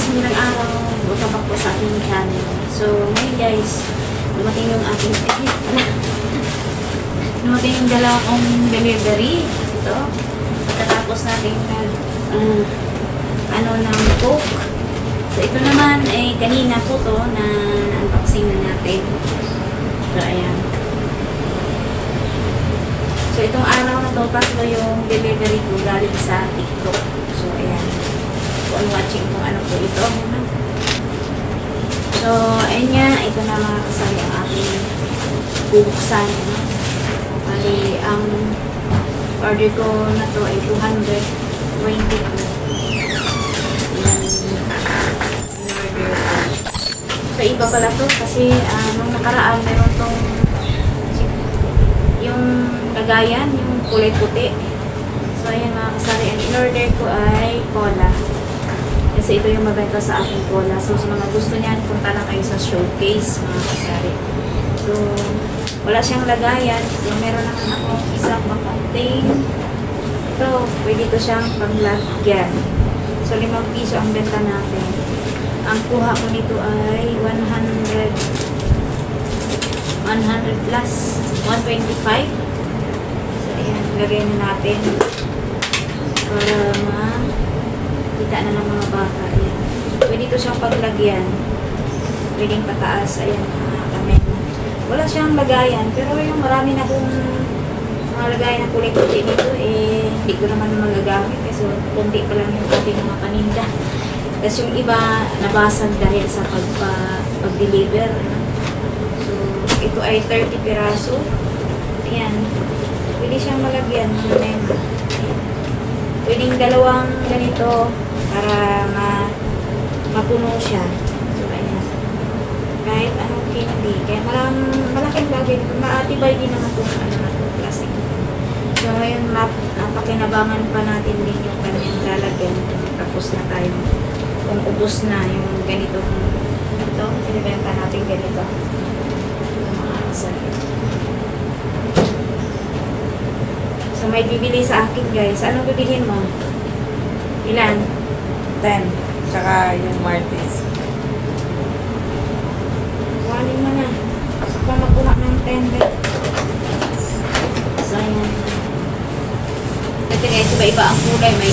Magandang araw, welcome back po sa aking channel. So, ngayon guys, dumating yung aking dumating yung dalawang delivery. Ito, pagkatapos natin ng Coke. So, ito naman ay kanina po to na unboxing na natin. So, ayan. So, itong araw na to, tatlo yung delivery ko galing sa TikTok. So, ayan. Kung watching kung ano po ito. So, ayan nga. Ito na mga kasali ang aking bubuksan. Bali, ang order ko na to ay 222. Ayan. In-order ko. So, iba pala to kasi nung nakaraan, meron tong yung lagayan, yung kulay puti. So, ayan mga kasari. Ang in-order ko ay cola. Kasi ito yung mabenta sa aking cola. So, sa mga gusto niyan, punta lang kayo sa showcase, mga kasari. So, wala siyang lagayan. So, meron naman akong isang contain. Ito, pwede ko siyang paglagyan. So, 5 piso ang benta natin. Ang kuha ko nito ay 100 plus 125. So, ayan, lagyan na natin para makita na ng mga bata. Ayan. Pwede ito siyang paglagyan. Pwedeng pataas. Ayan, kami. Wala siyang lagayan, pero yung marami na kong mga lagayan na kulay-kulay nito, hindi ko naman magagamit kasi kunti pa lang yung ating mga paninda. Tapos yung iba, nabasag dahil sa pag-deliver. Ito ay 30 piraso. Ayan. Pwede siyang malagyan ng lema. Pwedeng dalawang ganito para mapuno siya. So, ayan. Kahit anong candy. Kaya malaking bagay dito. Maatibay din naman itong plastic. So, ngayon, pakinabangan pa natin din yung kanyang lalagyan. Tapos na tayo. Kung ubos na yung ganito. Ito, pinibenta natin ganito. So, may bibili sa akin, guys. Anong bibilhin mo? Ilan? 10. Tsaka yung Martis. Kuhanin mo na. Ako magkuha ng 10. So, ayan. Ito guys, iba-iba ang kulay. May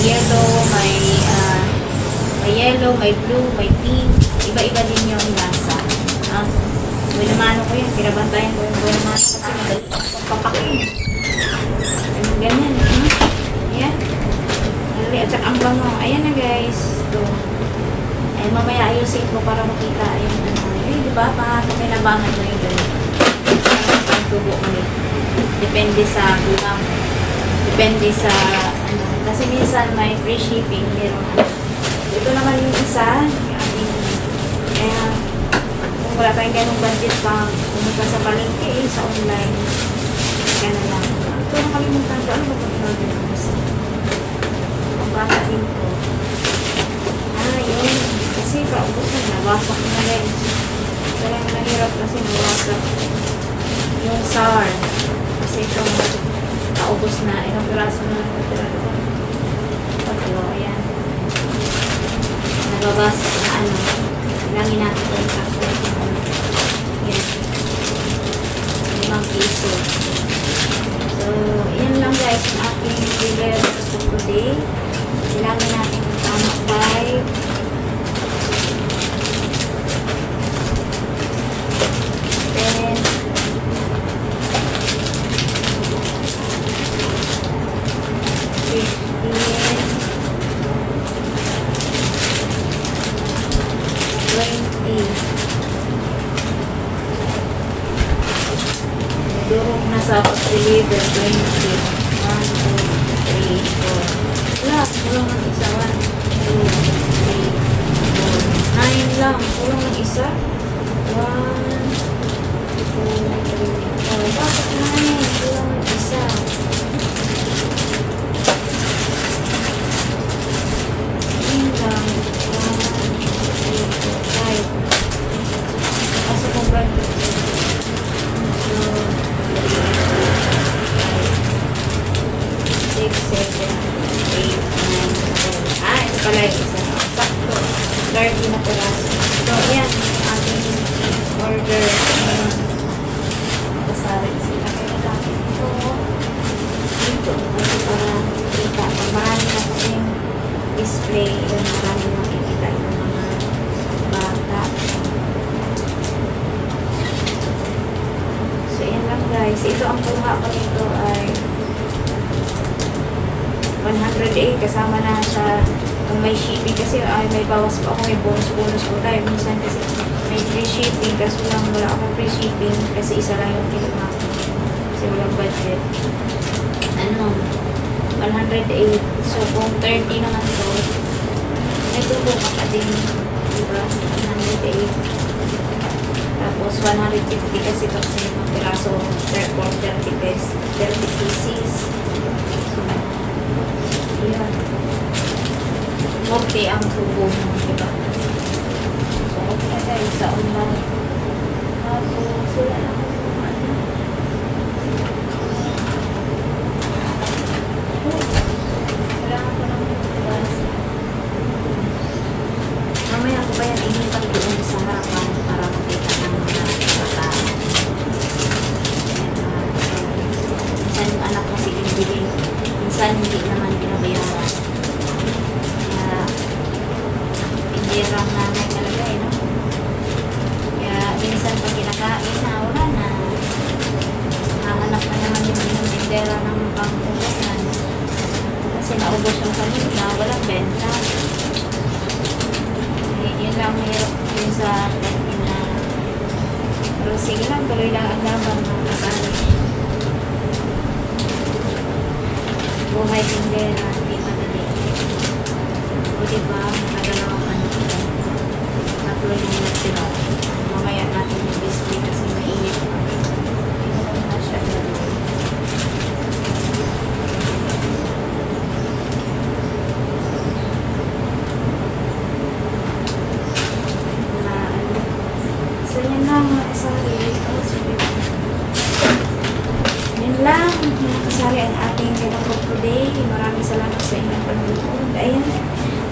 yellow, may blue, may pink. Iba-iba din yung lasa. Buwan naman ko yan. Pinabantayan ko yung buwan naman kasi madali papakin. Ayun, ganyan. Ayan. At saka ang bango. Ayan na guys. Ito. Ayan, mamaya ayusin ko para makita. Ayan. Ayan, diba? Pakinabangan mo yung ganyan. Ang tubo mo yun. Depende sa bulang. Depende sa kasi minsan may free shipping. Ito naman yung isa. Kaya wala tayong ganong budget pa pumunta sa palengke sa online. Kaya na lang. Ito nakalimutan ko. Ano ba ito in-order ko kasi? Ang bata din ko. Yun. Kasi paubos na. Nawasak na guys. Talagang nahirap kasi nawasak. Yung sour. Kasi ito naubos na. Ilang piraso na natira ko. Tatlo. Ayan. Nababas na Ilangin natin ito yung kaso. Yan. 5 piso. So, yan lang guys yung aking delivery for today. Ilangin natin yung tama 5. Then, 15. Durog na sa pag-deliver 20. 1, 2, 3, 4. Wala, kulang ng isa. 1, 2, 3, 4. 9 lang, kulang ng isa. 1, 2, 3, 4. Bakit 9? Kulang ng isa. Yun lang. 1, 2, 3, 4, 5. Kasi kung brand pala yung isa. Sakto. 30 na transparency. Kaya natin ito dito kasi para kita. Pag marami na kasi yung display, yun marami makikita yung mga bata. So, yan lang guys. Ito ang kuha ko nito ay 108 kasama na sa kung may shipping kasi ay may bawas pa ako, may bonus po tayo minsan kasi may free shipping kasi wala akong free shipping kasi isa lang yung kinuha ko kasi walang budget. Ano 108, so kung 30 naman to ito po ka din, diba? 108 tapos 150 kasi ito kasi yung piraso for 30 pieces. So yun. Okay ang tubo mo, diba? So, okay na guys, sa online. Tapos, wala na ako ano. Kailangan ko ng bukas. Mamaya ko ba yan inipan doon sa harapan para makita ng mga bata. Minsan yung anak kasi hindi. Minsan hindi naman binabayaran. Kaya lang nanay talaga eh, no? Kaya minsan pag kinakain na, wala na. Hahanap na naman yung tindera ng pangkukusan. Kasi naubos yung kanina, walang benta. Yun lang mahirap yun sa kanina. Pero sige lang, tuloy lang ang laban ng kasali. Buhay tindera, hindi madali. O diba, nakadalawang ano ko. Natuloy yung natin. Mamaya natin yung display kasi mainit. Ito na siya. So yan lang mga kasari. Yan lang mga kasari ang ating pinapog today. Maraming salamat sa inyong panonood. Ayan.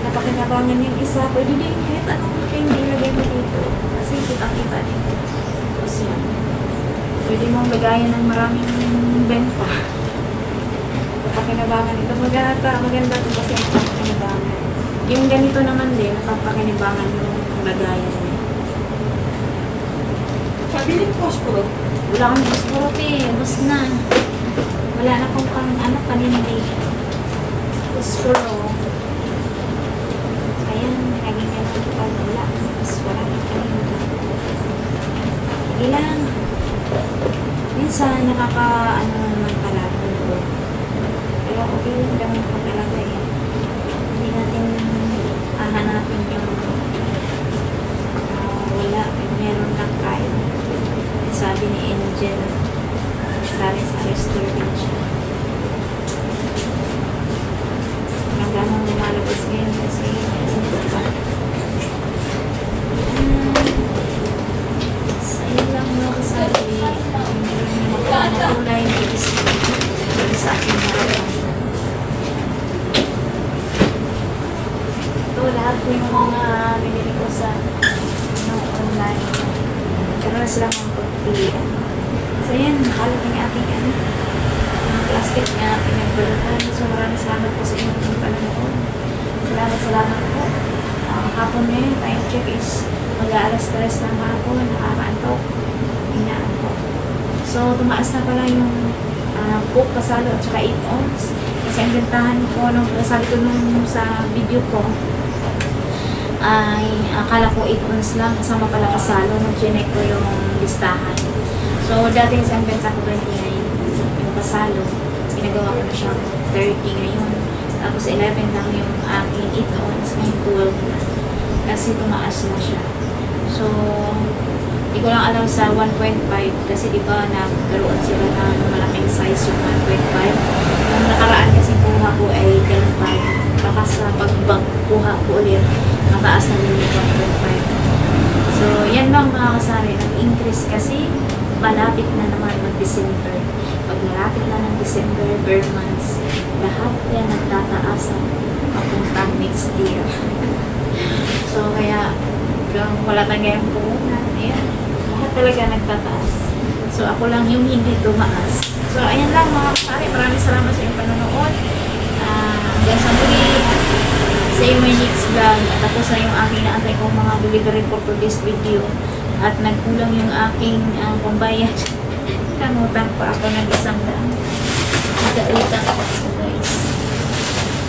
Napakinabangan yung isa. Pwede din kahit anong king ilagay mo dito. Kasi kita-kita dito. Tapos yan. Pwede mong lagayan ng maraming benta. Napakinabangan ito. Maganda ito kasi napakinabangan. Yung ganito naman din, napakinabangan yung lagayan niya. Pabiling posporo. Wala kang posporo eh. Bus na. Wala na kung ano panindi. Posporo. Ayan, naging yan ang tukal. Wala. Mas wala na kanina. Ilang. Minsan, nakaka-ano naman pala. Pero okay lang naman po talaga eh. Hindi natin hahanapin yung wala. Meron lang kayo. Sabi ni Angel, sabi sa restaurant siya. Hanggang lumalabas ngayon kasi sa'yo lang mo kasabi magkulay na display sa aking harapan. Ito lahat po yung mga binili ko sa online. Pero na silang mga pagpilian. So yan, nakalat ng ating mga plastic na pinagbalutan. So maraming salamat po sa inyong panonood. Salamat po. Hapon ngayon, time check is mag-aalas 3 ng hapon, nakakaantok, inaantok. So tumaas na pala yung Coke Kasalo at saka 8 ounce. Kasi ang bentahan ko, nung sabi ko nung sa video ko, ay akala ko 8 ounce lang kasama pala kasalo nung chinek ko yung listahan. So dati sa benta ko 29 yung kasalo, ginagawa ko na siya 30 ngayon, tapos 11 lang yung aking 8 ounce, ngayon 12 na kasi tumaas na siya. So hindi ko lang alam sa 1.5 kasi diba nagkaroon sila ng malaking size yung 1.5. Yung nakaraan kasi kuha ko ay ganun pa, baka sa pagkuha ko ulit mataas na din yung 1.5. So, yan lang mga kasari. Nag-increase kasi malapit na naman mag-December. Pag malapit na ng December, bare months, lahat yan nagtataas papuntang next year. So, kaya wala tayong puhunan. Ayan. Lahat talaga nagtataas. So, ako lang yung hindi tumaas. So, ayan lang mga kasari. Maraming salamat sa inyong panonood. Hanggang sa muli. Sa iyo may next vlog. At tapos na yung aking naantay kong mga delivery for today's video. At nagkulang yung aking pambayad. Nangutang pa ako ng 100. Nagkautang ako. So, guys.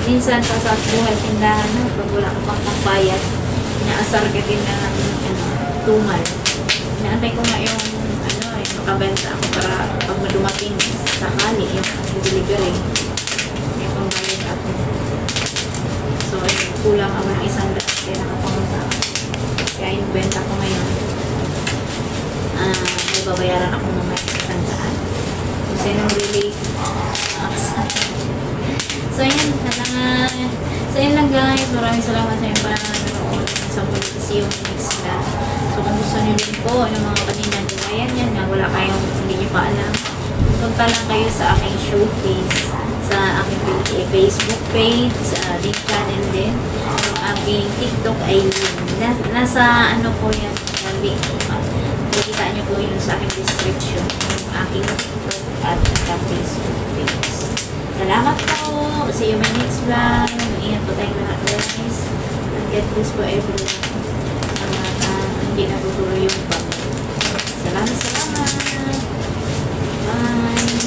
Minsan pa sa buhay tindahan, no? Pag wala ka pang pambayad, inaasar ka din na tumal. Inaantay ko nga yung makabenta ako para pag madumating sakali yung delivery may pambayad ako. So ayun, kulang ako ng 100 kaya nakapangunta ako. Kaya yung benta ko ngayon may babayaran ako mamaya ng 100 kasi nung really so yun lang guys, maraming salamat sa inyong panonood sa policy yung next na. So kung gusto nyo din po yung mga kanina ginayan yan na wala kayong hindi nyo pa alam, punta lang kayo sa aking showcase sa aking Facebook page, sa link channel din, yung aking TikTok ay nasa ano po yan, sa link, makikita nyo po yun sa aking description yung aking TikTok at sa Facebook page. Salamat po, see you my next vlog. Ingat po tayong lahat guys, and God bless po everyone. Hindi natutuloy yung bag. Salamat. Bye.